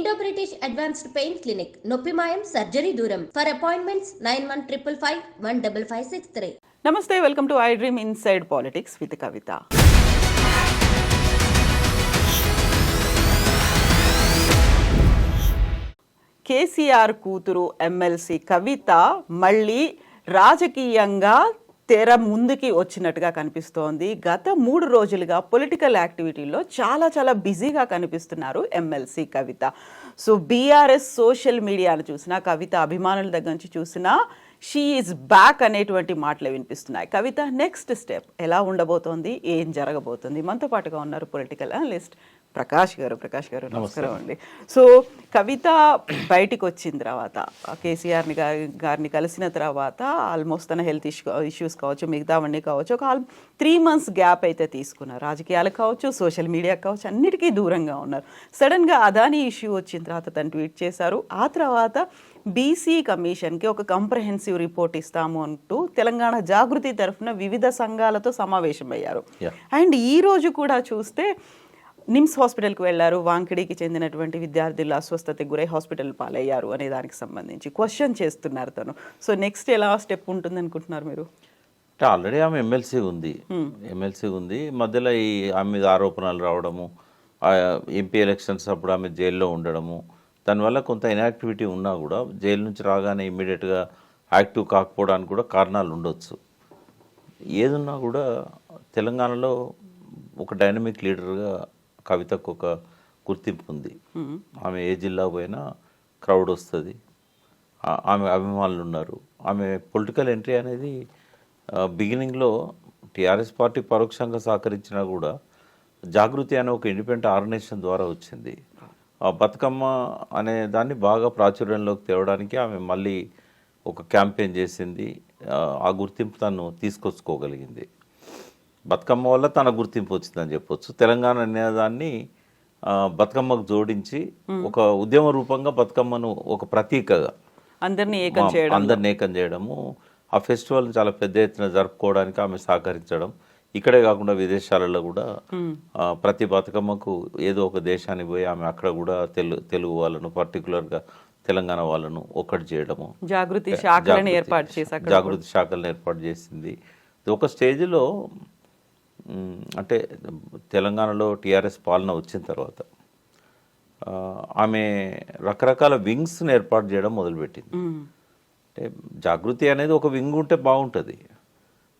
Indo British advanced pain clinic, నొప్పిమాయం surgery దూరం. For appointments 9155515563. నమస్తే, welcome to I dream inside politics with Kavitha. KCR కూతురు MLC కవిత మళ్ళీ రాజకీయంగా తెర ముందుకి వచ్చినట్టుగా కనిపిస్తోంది. గత 3 రోజులుగా పొలిటికల్ యాక్టివిటీలో చాలా బిజీగా కనిపిస్తున్నారు ఎమ్మెల్సీ కవిత. సో బీఆర్ఎస్ సోషల్ మీడియాను చూసినా, కవిత అభిమానుల దగ్గర నుంచి చూసినా షీ ఈజ్ బ్యాక్ అనేటువంటి మాటలు వినిపిస్తున్నాయి. కవిత నెక్స్ట్ స్టెప్ ఎలా ఉండబోతోంది, ఏం జరగబోతుంది? మనతో పాటుగా ఉన్నారు పొలిటికల్ అనలిస్ట్ ప్రకాష్ గారు. నమస్కారం అండి. సో కవిత బయటికి వచ్చిన తర్వాత, కేసీఆర్ గారిని కలిసిన తర్వాత ఆల్మోస్ట్ తన హెల్త్ ఇష్యూస్ కావచ్చు, మిగతావన్నీ కావచ్చు, ఒక 3 months గ్యాప్ అయితే తీసుకున్నారు. రాజకీయాలకు కావచ్చు, సోషల్ మీడియాకి కావచ్చు, అన్నిటికీ దూరంగా ఉన్నారు. సడన్గా అదానీ ఇష్యూ వచ్చిన తర్వాత తను ట్వీట్ చేశారు. ఆ తర్వాత బీసీ కమిషన్కి ఒక కంప్రహెన్సివ్ రిపోర్ట్ ఇస్తాము అంటూ తెలంగాణ జాగృతి తరఫున వివిధ సంఘాలతో సమావేశమయ్యారు. అండ్ ఈ రోజు కూడా చూస్తే నిమ్స్ హాస్పిటల్కి వెళ్ళారు. వాంకిడికి చెందినటువంటి విద్యార్థులు అస్వస్థతకు గురై హాస్పిటల్ పాలయ్యారు అనే దానికి సంబంధించి క్వశ్చన్ చేస్తున్నారు తను. సో నెక్స్ట్ ఎలా స్టెప్ ఉంటుంది అనుకుంటున్నారు మీరు? ఆల్రెడీ ఆమె ఎమ్మెల్సీ ఉంది. మధ్యలో ఈ ఆమె మీద ఆరోపణలు రావడము, ఎంపీ ఎలక్షన్స్ అప్పుడు ఆమె జైల్లో ఉండడము, దానివల్ల కొంత ఇన్యాక్టివిటీ ఉన్నా కూడా జైలు నుంచి రాగానే ఇమ్మీడియట్గా యాక్టివ్ కాకపోవడానికి కూడా కారణాలు ఉండొచ్చు. ఏదున్నా కూడా తెలంగాణలో ఒక డైనమిక్ లీడర్గా కవితకు ఒక గుర్తింపు ఉంది. ఆమె ఏ జిల్లా పోయినా క్రౌడ్ వస్తుంది, ఆమె అభిమానులు ఉన్నారు. ఆమె పొలిటికల్ ఎంట్రీ అనేది బిగినింగ్లో టీఆర్ఎస్ పార్టీ పరోక్షంగా సహకరించినా కూడా జాగృతి అనే ఒక ఇండిపెండెంట్ ఆర్గనైజేషన్ ద్వారా వచ్చింది. బతుకమ్మ అనే దాన్ని బాగా ప్రాచుర్యంలోకి తేవడానికి ఆమె మళ్ళీ ఒక క్యాంపెయిన్ చేసింది. ఆ గుర్తింపు తను తీసుకొచ్చుకోగలిగింది. బతుకమ్మ వల్ల తన గుర్తింపు వచ్చిందని చెప్పొచ్చు. తెలంగాణ అనేదాన్ని బతుకమ్మకు జోడించి ఒక ఉద్యమ రూపంగా బతుకమ్మను ఒక ప్రతీకగా అందరినీ ఏకం చేయడము, ఆ ఫెస్టివల్ చాలా పెద్ద ఎత్తున జరుపుకోవడానికి ఆమె సహకరించడం. ఇక్కడే కాకుండా విదేశాలలో కూడా ప్రతి బతుకమ్మకు ఏదో ఒక దేశానికి పోయి ఆమె అక్కడ కూడా తెలుగు వాళ్ళను, పర్టికులర్గా తెలంగాణ వాళ్ళను ఒక్కటి చేయడము, జాగృతి శాఖలను ఏర్పాటు చేసింది. ఒక స్టేజ్లో అంటే తెలంగాణలో టీఆర్ఎస్ పాలన వచ్చిన తర్వాత ఆమె రకరకాల వింగ్స్ని ఏర్పాటు చేయడం మొదలుపెట్టింది. అంటే జాగృతి అనేది ఒక వింగ్ ఉంటే బాగుంటుంది,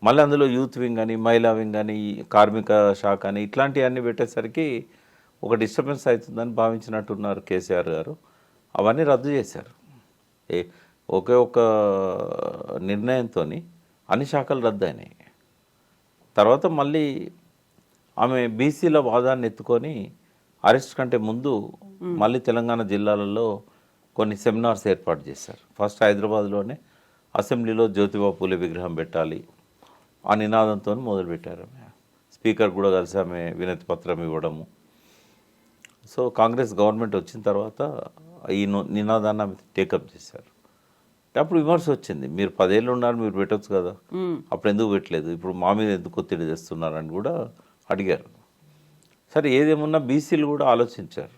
మళ్ళీ అందులో యూత్ వింగ్ అని, మహిళా వింగ్ అని, కార్మిక శాఖ అని ఇట్లాంటివన్నీ పెట్టేసరికి ఒక డిస్టర్బెన్స్ అవుతుందని భావించినట్టున్నారు కేసీఆర్ గారు. అవన్నీ రద్దు చేశారు. ఒకే ఒక నిర్ణయంతో అన్ని శాఖలు రద్దు అయినాయి. తర్వాత మళ్ళీ ఆమె బీసీల వాదాన్ని ఎత్తుకొని అరెస్ట్ కంటే ముందు మళ్ళీ తెలంగాణ జిల్లాలలో కొన్ని సెమినార్స్ ఏర్పాటు చేశారు. ఫస్ట్ హైదరాబాద్లోనే అసెంబ్లీలో జ్యోతిబా పూలే విగ్రహం పెట్టాలి ఆ నినాదంతో మొదలుపెట్టారు. ఆమె స్పీకర్ కూడా కలిసి ఆమె వినతి పత్రం ఇవ్వడము. సో కాంగ్రెస్ గవర్నమెంట్ వచ్చిన తర్వాత ఈ నినాదాన్ని ఆమె టేకప్ చేశారు. అప్పుడు విమర్శ వచ్చింది, మీరు 10 ఏళ్ళు ఉన్నారు, మీరు పెట్టవచ్చు కదా, అప్పుడు ఎందుకు పెట్టలేదు, ఇప్పుడు మా మీద ఎందుకు ఒత్తిడి తెస్తున్నారని కూడా అడిగారు. సరే ఏదేమన్నా బీసీలు కూడా ఆలోచించారు.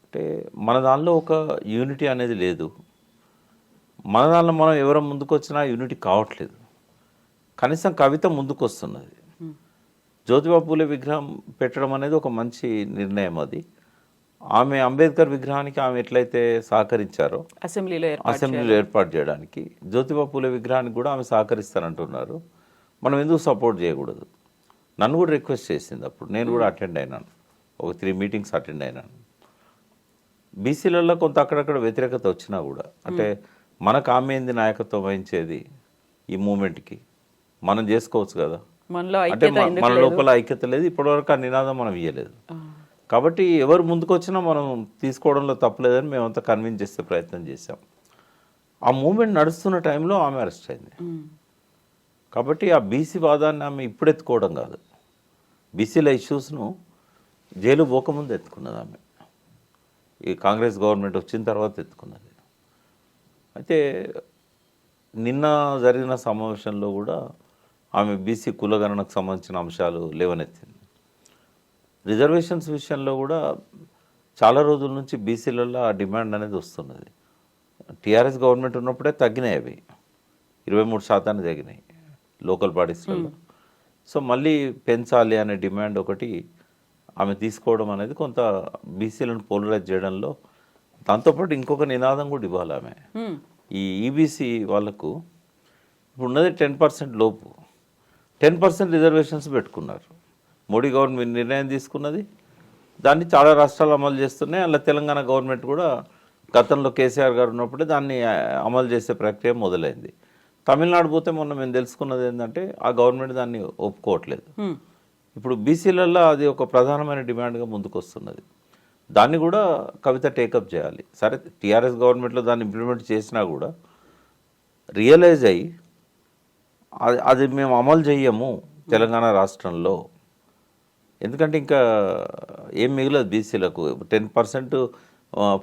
అంటే మన దానిలో ఒక యూనిటీ అనేది లేదు, మన దానిలో మనం ఎవరో ముందుకు వచ్చినా యూనిటీ కావట్లేదు. కనీసం కవిత ముందుకు వస్తున్నది. జ్యోతిబా పూలే విగ్రహం పెట్టడం అనేది ఒక మంచి నిర్ణయం. అది ఆమె అంబేద్కర్ విగ్రహానికి ఆమె ఎట్లయితే సహకరించారో అసెంబ్లీలో ఏర్పాటు చేయడానికి జ్యోతిబా పూలే విగ్రహానికి కూడా ఆమె సహకరిస్తానంటున్నారు. మనం ఎందుకు సపోర్ట్ చేయకూడదు? నన్ను కూడా రిక్వెస్ట్ చేసింది. అప్పుడు నేను కూడా అటెండ్ అయినాను, ఒక 3 meetings అటెండ్ అయినాను. బీసీలలో కొంత అక్కడక్కడ వ్యతిరేకత వచ్చినా కూడా, అంటే మనకు ఆమె ఏంది నాయకత్వం వహించేది ఈ మూమెంట్కి, మనం చేసుకోవచ్చు కదా, అంటే మన లోపల ఐక్యత లేదు, ఇప్పటివరకు ఆ నినాదం మనం ఇవ్వలేదు. కాబట్టి ఎవరు ముందుకు వచ్చినా మనం తీసుకోవడంలో తప్పలేదని మేమంతా కన్విన్స్ చేసే ప్రయత్నం చేశాం. ఆ మూమెంట్ నడుస్తున్న టైంలో ఆమె అరెస్ట్ అయింది. కాబట్టి ఆ బీసీ వాదాన్ని ఆమె ఇప్పుడు ఎత్తుకోవడం కాదు, బీసీల ఇష్యూస్ను జైలు పోకముందు ఎత్తుకున్నది ఆమె. ఈ కాంగ్రెస్ గవర్నమెంట్ వచ్చిన తర్వాత ఎత్తుకున్నది. అయితే నిన్న జరిగిన సమావేశంలో కూడా ఆమె బీసీ కులగణనకు సంబంధించిన అంశాలు లేవనెత్తింది. రిజర్వేషన్స్ విషయంలో కూడా చాలా రోజుల నుంచి బీసీలలో ఆ డిమాండ్ అనేది వస్తున్నది. టీఆర్ఎస్ గవర్నమెంట్ ఉన్నప్పుడే తగ్గినాయి అవి, 23% తగ్గినాయి లోకల్ బాడీస్లలో. సో మళ్ళీ పెంచాలి అనే డిమాండ్ ఒకటి ఆమె తీసుకోవడం అనేది కొంత బీసీలను పోలరైజ్ చేయడంలో, దాంతోపాటు ఇంకొక నినాదం కూడా ఇవ్వాలి ఆమె. ఈ ఈబీసీ వాళ్ళకు ఇప్పుడు ఉన్నది 10% లోపు, 10% రిజర్వేషన్స్ పెట్టుకున్నారు. మోడీ గవర్నమెంట్ నిర్ణయం తీసుకున్నది, దాన్ని చాలా రాష్ట్రాలు అమలు చేస్తున్నాయి. అలా తెలంగాణ గవర్నమెంట్ కూడా గతంలో కేసీఆర్ గారు ఉన్నప్పుడే దాన్ని అమలు చేసే ప్రక్రియ మొదలైంది. తమిళనాడు పోతే మొన్న మేము తెలుసుకున్నది ఏంటంటే ఆ గవర్నమెంట్ దాన్ని ఒప్పుకోవట్లేదు. ఇప్పుడు బీసీలలో అది ఒక ప్రధానమైన డిమాండ్గా ముందుకు వస్తున్నది. దాన్ని కూడా కవిత టేకప్ చేయాలి. సరే టీఆర్ఎస్ గవర్నమెంట్లో దాన్ని ఇంప్లిమెంట్ చేసినా కూడా రియలైజ్ అయ్యి అది మేము అమలు చెయ్యము తెలంగాణ రాష్ట్రంలో, ఎందుకంటే ఇంకా ఏం మిగలదు బీసీలకు. 10%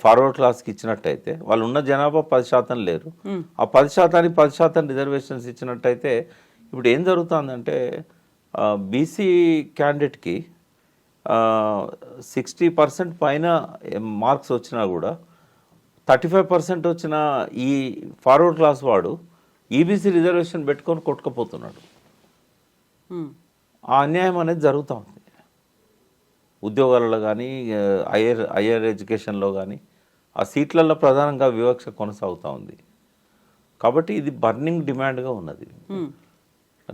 ఫార్వర్డ్ క్లాస్కి ఇచ్చినట్టయితే వాళ్ళు ఉన్న జనాభా 10% లేరు. ఆ 10%కి 10% రిజర్వేషన్స్ ఇచ్చినట్టయితే ఇప్పుడు ఏం జరుగుతుందంటే బీసీ క్యాండిడేట్కి 60% పైన మార్క్స్ వచ్చినా కూడా 35% వచ్చిన ఈ ఫార్వర్డ్ క్లాస్ వాడు ఈబీసీ రిజర్వేషన్ పెట్టుకొని కొట్టుకుపోతున్నాడు. ఆ అన్యాయం అనేది జరుగుతూ ఉంది ఉద్యోగాలలో కానీ హయ్యర్ ఎడ్యుకేషన్లో కానీ. ఆ సీట్లలో ప్రధానంగా వివక్ష కొనసాగుతూ ఉంది. కాబట్టి ఇది బర్నింగ్ డిమాండ్గా ఉన్నది.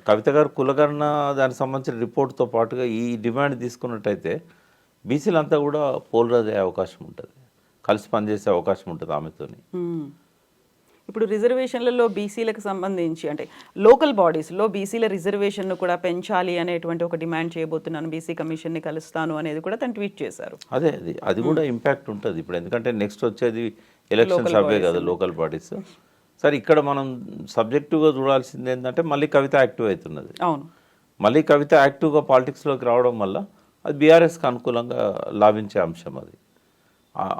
కవిత గారు కులగణన దానికి సంబంధించిన రిపోర్ట్తో పాటుగా ఈ డిమాండ్ తీసుకున్నట్టయితే బీసీలంతా కూడా పోలరైజ్ అయ్యే అవకాశం ఉంటుంది, కలిసి పనిచేసే అవకాశం ఉంటుంది ఆమెతోని. ఇప్పుడు రిజర్వేషన్లలో బీసీలకు సంబంధించి అంటే లోకల్ బాడీస్లో బీసీల రిజర్వేషన్ను కూడా పెంచాలి అనేటువంటి ఒక డిమాండ్ చేయబోతున్నాను, బీసీ కమిషన్ని కలుస్తాను అనేది కూడా తను ట్వీట్ చేశారు. అదే అది కూడా ఇంపాక్ట్ ఉంటుంది ఇప్పుడు, ఎందుకంటే నెక్స్ట్ వచ్చేది ఎలక్షన్స్ అవే కదా లోకల్ బాడీస్. సరే ఇక్కడ మనం సబ్జెక్టివ్గా చూడాల్సింది ఏంటంటే మళ్ళీ కవిత యాక్టివ్ అవుతున్నది. అవును, మళ్ళీ కవిత యాక్టివ్గా పాలిటిక్స్లోకి రావడం వల్ల అది బీఆర్ఎస్కి అనుకూలంగా లాభించే అంశం. అది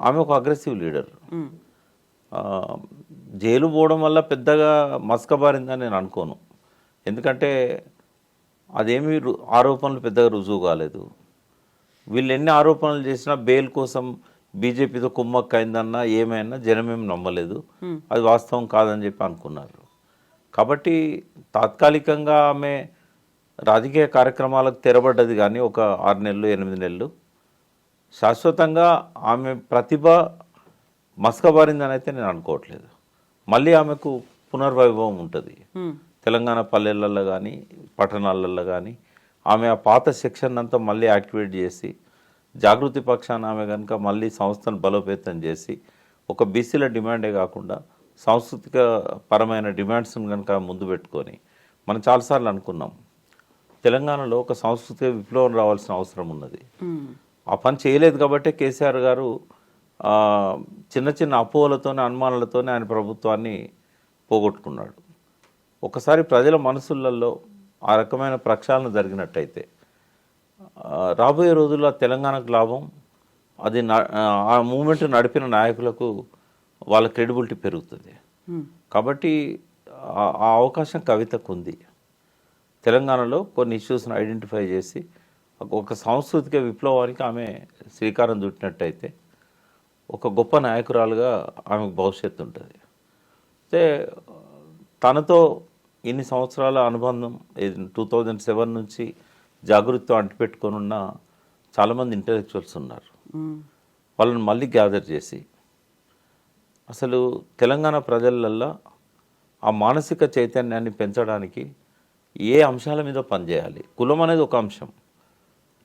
ఆమె ఒక అగ్రెసివ్ లీడర్. జైలు పోవడం వల్ల పెద్దగా మసకబారిందని నేను అనుకోను, ఎందుకంటే అదేమీ ఆరోపణలు పెద్దగా రుజువు కాలేదు. వీళ్ళు ఎన్ని ఆరోపణలు చేసినా బెయిల్ కోసం బీజేపీతో కుమ్మక్క అయిందన్నా ఏమైనా జనమేం నమ్మలేదు, అది వాస్తవం కాదని చెప్పి అనుకున్నారు. కాబట్టి తాత్కాలికంగా ఆమె రాజకీయ కార్యక్రమాలకు తెరబడ్డది, కానీ ఒక 6 నెలలు 8 నెలలు శాశ్వతంగా ఆమె ప్రతిభ మసకబారిందని అయితే నేను అనుకోవట్లేదు. మళ్ళీ ఆమెకు పునర్వైభవం ఉంటుంది తెలంగాణ పల్లెలలో కానీ పట్టణాలలో కానీ. ఆమె ఆ పాత సెక్షన్ అంతా మళ్ళీ యాక్టివేట్ చేసి జాగృతి పక్షాన ఆమె కనుక మళ్ళీ సంస్థను బలోపేతం చేసి ఒక బీసీల డిమాండే కాకుండా సాంస్కృతిక పరమైన డిమాండ్స్ని కనుక ముందు పెట్టుకొని, మనం చాలాసార్లు అనుకున్నాం తెలంగాణలో ఒక సాంస్కృతిక విప్లవం రావాల్సిన అవసరం ఉన్నది. ఆ పని చేయలేదు కాబట్టి కేసీఆర్ గారు చిన్న చిన్న అపోహలతోనే అనుమానాలతోనే ఆయన ప్రభుత్వాన్ని పోగొట్టుకున్నాడు. ఒకసారి ప్రజల మనసులలో ఆ రకమైన ప్రక్షాళన జరిగినట్టయితే రాబోయే రోజుల్లో తెలంగాణకు లాభం, అది ఆ మూమెంట్ నడిపిన నాయకులకు వాళ్ళ క్రెడిబిలిటీ పెరుగుతుంది. కాబట్టి ఆ అవకాశం కవితకు ఉంది. తెలంగాణలో కొన్ని ఇష్యూస్ని ఐడెంటిఫై చేసి ఒక సాంస్కృతిక విప్లవానికి ఆమె శ్రీకారం చుట్టినట్టయితే ఒక గొప్ప నాయకురాలుగా ఆమెకు భవిష్యత్తు ఉంటుంది. అయితే తనతో ఇన్ని సంవత్సరాల అనుబంధం 2007 నుంచి జాగృతితో అంటిపెట్టుకొని ఉన్న చాలామంది ఇంటలెక్చువల్స్ ఉన్నారు. వాళ్ళని మళ్ళీ గ్యాదర్ చేసి అసలు తెలంగాణ ప్రజలల్లో ఆ మానసిక చైతన్యాన్ని పెంచడానికి ఏ అంశాల మీద పనిచేయాలి. కులం అనేది ఒక అంశం,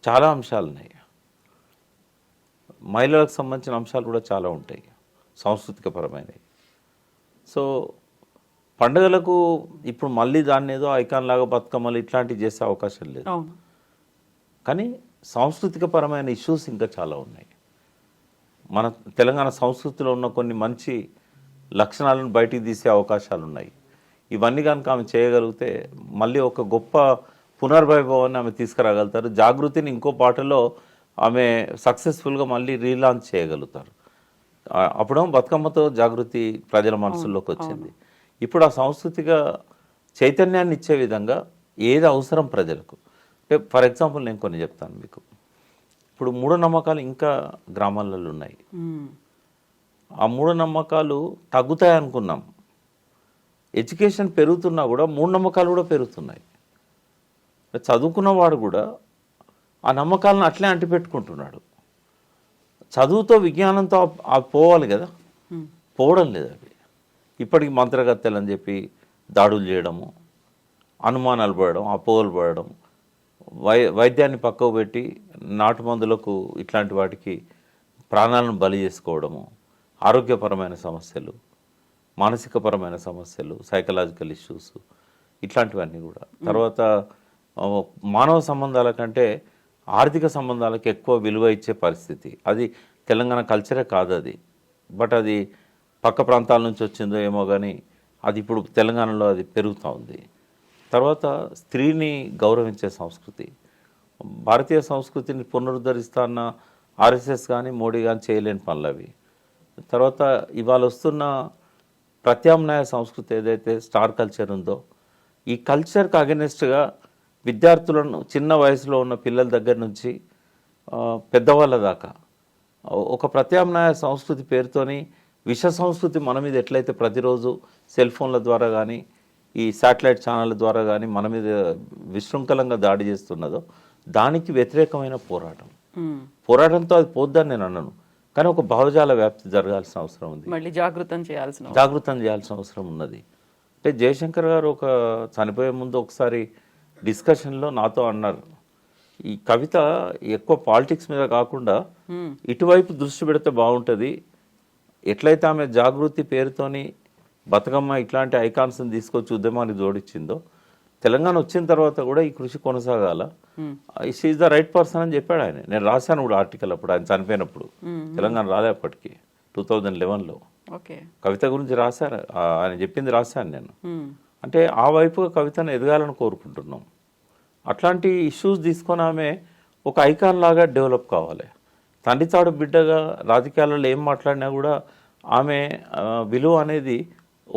చాలా అంశాలు ఉన్నాయి. మహిళలకు సంబంధించిన అంశాలు కూడా చాలా ఉంటాయి సాంస్కృతిక పరమైనవి. సో పండుగలకు ఇప్పుడు మళ్ళీ దాన్ని ఏదో ఐకాన్ లాగా బతుకమ్మలు ఇట్లాంటివి చేసే అవకాశం లేదు. కానీ సాంస్కృతిక పరమైన ఇష్యూస్ ఇంకా చాలా ఉన్నాయి. మన తెలంగాణ సంస్కృతిలో ఉన్న కొన్ని మంచి లక్షణాలను బయటికి తీసే అవకాశాలు ఉన్నాయి. ఇవన్నీ కనుక ఆమె చేయగలిగితే మళ్ళీ ఒక గొప్ప పునర్వైభవాన్ని ఆమె తీసుకురాగలుగుతారు. జాగృతిని ఇంకో పాటలో ఆమె సక్సెస్ఫుల్గా మళ్ళీ రీలాంచ్ చేయగలుగుతారు. అప్పుడేమో బతుకమ్మతో జాగృతి ప్రజల మనసుల్లోకి వచ్చింది. ఇప్పుడు ఆ సాంస్కృతిక చైతన్యాన్ని ఇచ్చే విధంగా ఏది అవసరం ప్రజలకు. ఫర్ ఎగ్జాంపుల్ నేను కొన్ని చెప్తాను మీకు. ఇప్పుడు మూఢనమ్మకాలు ఇంకా గ్రామాలలో ఉన్నాయి. ఆ మూఢనమ్మకాలు తగ్గుతాయి అనుకున్నాం. ఎడ్యుకేషన్ పెరుగుతున్నా కూడా మూఢనమ్మకాలు కూడా పెరుగుతున్నాయి. చదువుకున్నవాడు కూడా ఆ నమ్మకాలను అట్లే అంటిపెట్టుకుంటున్నాడు. చదువుతో విజ్ఞానంతో పోవాలి కదా, పోవడం లేదు. అవి ఇప్పటికి మంత్రగత్తెలు అని చెప్పి దాడులు చేయడము, అనుమానాలు పడడం, అపోహలు పడడం, వైద్యాన్ని పక్కకు పెట్టి నాటు మందులకు ఇట్లాంటి వాటికి ప్రాణాలను బలి చేసుకోవడము, ఆరోగ్యపరమైన సమస్యలు, మానసికపరమైన సమస్యలు, సైకలాజికల్ ఇష్యూస్, ఇట్లాంటివన్నీ కూడా. తర్వాత మానవ సంబంధాల కంటే ఆర్థిక సంబంధాలకు ఎక్కువ విలువ ఇచ్చే పరిస్థితి. అది తెలంగాణ కల్చరే కాదు అది, బట్ అది పక్క ప్రాంతాల నుంచి వచ్చిందో ఏమో కానీ అది ఇప్పుడు తెలంగాణలో అది పెరుగుతూ ఉంది. తర్వాత స్త్రీని గౌరవించే సంస్కృతి, భారతీయ సంస్కృతిని పునరుద్ధరిస్తా అన్న ఆర్ఎస్ఎస్ కానీ మోడీ కానీ చేయలేని పనులు అవి. తర్వాత ఇవాళ వస్తున్న ప్రత్యామ్నాయ సంస్కృతి ఏదైతే స్టార్ కల్చర్ ఉందో, ఈ కల్చర్కి అగెనిస్ట్గా విద్యార్థులను చిన్న వయసులో ఉన్న పిల్లల దగ్గర నుంచి పెద్దవాళ్ళ దాకా ఒక ప్రత్యామ్నాయ సంస్కృతి పేరుతోని విష సంస్కృతి మన మీద ఎట్లయితే ప్రతిరోజు సెల్ ఫోన్ల ద్వారా కానీ ఈ శాటిలైట్ ఛానళ్ళ ద్వారా కానీ మన మీద విశృంఖలంగా దాడి చేస్తున్నదో దానికి వ్యతిరేకమైన పోరాటంతో అది పోద్దని నేను అన్నాను. కానీ ఒక భావజాల వ్యాప్తి జరగాల్సిన అవసరం ఉంది, మళ్ళీ జాగృతం చేయాల్సిన అవసరం ఉన్నది. అంటే జయశంకర్ గారు ఒక చనిపోయే ముందు ఒకసారి డిస్కషన్లో నాతో అన్నారు, ఈ కవిత ఎక్కువ పాలిటిక్స్ మీద కాకుండా ఇటువైపు దృష్టి పెడితే బాగుంటుంది. ఎట్లయితే ఆమె జాగృతి పేరుతోని బతుకమ్మ ఇట్లాంటి ఐకాన్స్ని తీసుకొచ్చి ఉద్యమాన్ని జోడించిందో, తెలంగాణ వచ్చిన తర్వాత కూడా ఈ కృషి కొనసాగాల. She is the right person అని చెప్పాడు ఆయన. నేను రాశాను కూడా ఆర్టికల్ అప్పుడు ఆయన చనిపోయినప్పుడు, తెలంగాణ రాలేపటికి 2011లో కవిత గురించి రాశారు, ఆయన చెప్పింది రాశాను నేను. అంటే ఆ వైపుగా కవితను ఎదగాలని కోరుకుంటున్నాం. అట్లాంటి ఇష్యూస్ తీసుకొని ఆమె ఒక ఐకాన్ లాగా డెవలప్ కావాలి. తండ్రి తాడు బిడ్డగా రాజకీయాలలో ఏం మాట్లాడినా కూడా ఆమె విలువ అనేది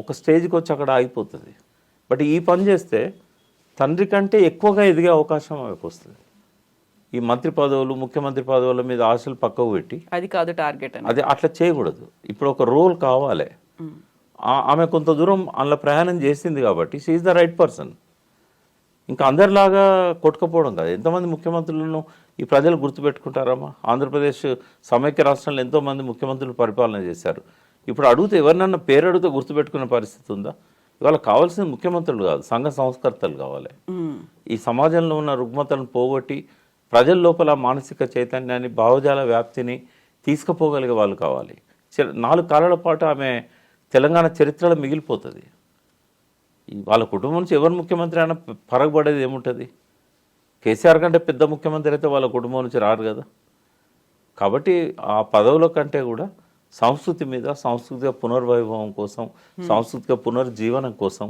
ఒక స్టేజ్కి వచ్చి అక్కడ ఆగిపోతుంది. బట్ ఈ పని చేస్తే తండ్రి కంటే ఎక్కువగా ఎదిగే అవకాశం ఆమెకు వస్తుంది. ఈ మంత్రి పదవులు, ముఖ్యమంత్రి పదవుల మీద ఆశలు పక్కకు పెట్టి అది కాదు టార్గెట్, అది అట్లా చేయకూడదు. ఇప్పుడు ఒక రోల్ కావాలి. ఆమె కొంత దూరం అందులో ప్రయాణం చేసింది కాబట్టి she is the right person. ఇంకా అందరిలాగా కొట్టుకపోవడం కాదు. ఎంతమంది ముఖ్యమంత్రులను ఈ ప్రజలు గుర్తుపెట్టుకుంటారమ్మా? ఆంధ్రప్రదేశ్ సమైక్య రాష్ట్రంలో ఎంతోమంది ముఖ్యమంత్రులు పరిపాలన చేశారు. ఇప్పుడు అడిగితే ఎవరినన్నా పేరు అడిగితే గుర్తుపెట్టుకునే పరిస్థితి ఉందా? ఇవాళ కావాల్సిన ముఖ్యమంత్రులు కాదు, సంఘ సంస్కర్తలు కావాలి. ఈ సమాజంలో ఉన్న రుగ్మతలను పోగొట్టి ప్రజల లోపల మానసిక చైతన్యాన్ని, భావజాల వ్యాప్తిని తీసుకుపోగలిగే వాళ్ళు కావాలి. 4 కాలాల పాటు ఆమె తెలంగాణ చరిత్రలో మిగిలిపోతుంది. వాళ్ళ కుటుంబం నుంచి ఎవరు ముఖ్యమంత్రి అయినా పరగబడేది ఏముంటుంది? కేసీఆర్ కంటే పెద్ద ముఖ్యమంత్రి అయితే వాళ్ళ కుటుంబం నుంచి రారు కదా. కాబట్టి ఆ పదవుల కంటే కూడా సంస్కృతి మీద, సాంస్కృతిక పునర్వైభవం కోసం, సాంస్కృతిక పునర్జీవనం కోసం,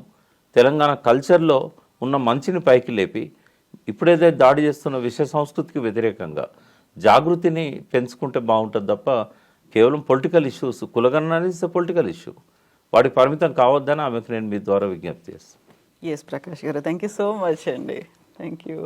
తెలంగాణ కల్చర్లో ఉన్న మంచిని పైకి లేపి ఇప్పుడైతే దాడి చేస్తున్న విష సంస్కృతికి వ్యతిరేకంగా జాగృతిని పెంచుకుంటే బాగుంటుంది తప్ప కేవలం పొలిటికల్ ఇష్యూస్, కులగణన అనేది పొలిటికల్ ఇష్యూ, వాటికి పరిమితం కావద్దని ఆమెకు నేను మీ ద్వారా విజ్ఞప్తి చేస్తాను. ఎస్ ప్రకాష్ గారు, థ్యాంక్ యూ సో మచ్ అండి. Thank you.